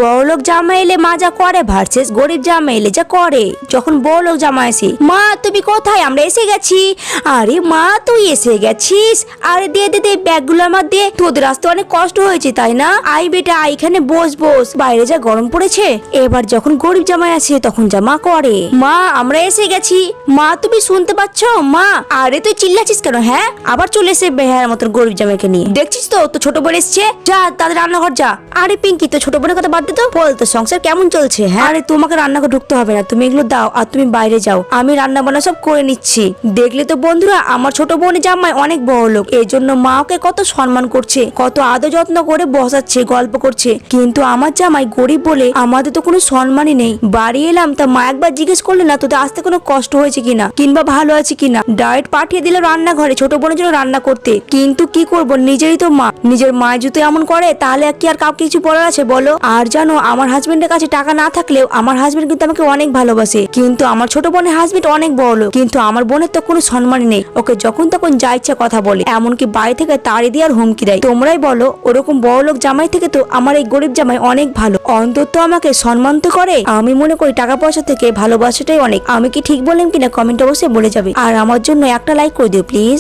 বড়লোক জামাই এলে মা যা করে ভার্সেস গরিব জামাই এলে যা করে যখন বড়লোক জামাই আসে। মা তুমি কোথায়? আমরা এসে গেছি। আরে মা তুই এসে গেছিস? আরে দে দে দে ব্যাগগুলো আমার দে, তোদের আসতে অনেক কষ্ট হয়েছে তাই না? আই বেটা এখানে বস বস, বাইরে যা গরম পড়েছে। এবার যখন গরিব জামাই আসে তখন যা মা করে, মা আমরা এসে গেছি। মা তুমি শুনতে পাচ্ছ? মা আরে তুই চিল্লাছিস কেন? হ্যাঁ আবার চলে এসে বেহার মতন গরিব জামাইকে নিয়ে। দেখছিস তো তো ছোট বোন এসছে, যা তাদের রান্নাঘর যা। আরে পিঙ্কি তো ছোট বোনের কথা বাদ দে তো, বল তো সংসার কেমন চলছে? হ্যাঁ আরে তোমাকে রান্নাঘর ঢুকতে হবে না, তুমি এগুলো দাও আর তুমি বাইরে যাও, আমি রান্না বান্না সব করে নিচ্ছি। দেখলে তো বন্ধুরা আমার ছোট বোনের জামাই অনেক বড় লোক, এই জন্য মা ওকে কত সম্মান করছে, কত আদর যত্ন করে বসাচ্ছে, গল্প করছে। কিন্তু আমার জামাই গরিব বলে আমাদের তো কোনো সম্মানই নেই। বাড়ি এলাম তা মা একবার জিজ্ঞেস করলে না তোদের আসতে কোনো কষ্ট হয়েছে কিনা কিংবা ভালো আছে কিনা, ডাইরেক্ট পাঠিয়ে দিল রান্নাঘরে ছোট বোনের জন্য রান্না করতে। কিন্তু কি করব, নিজেরই তো মা, নিজের মা যদি এমন করে তাহলে কি আর কাউকে কিছু বলার আছে বলো? আর জানো আমার হাজবেন্ডের কাছে টাকা না থাকলেও আমার হাজবেন্ড কিন্তু আমাকে অনেক ভালোবাসে। কিন্তু আমার ছোট বোনের হাজবেন্ড অনেক বড় লোক, কিন্তু আমার বোনের তো কোনো সম্মানই নেই, ওকে যখন তখন যা ইচ্ছা কথা বলে, এমনকি বাড়ি থেকে তাড়ি দিয়ে আর হুমকি দেয়। তোমরাই বলো ওরকম বড় লোক জামাই থেকে তো আমার এই গরিব জামাই অনেক ভালো, অন্তত আমাকে সম্মান তো করে। আমি মনে করি টাকা পয়সা থেকে ভালোবাসাটাই অনেক। আমি কি ঠিক বললাম কিনা কমেন্ট অবশ্যই বলে যাবে, আর আমার জন্য একটা লাইক করে দিও প্লিজ।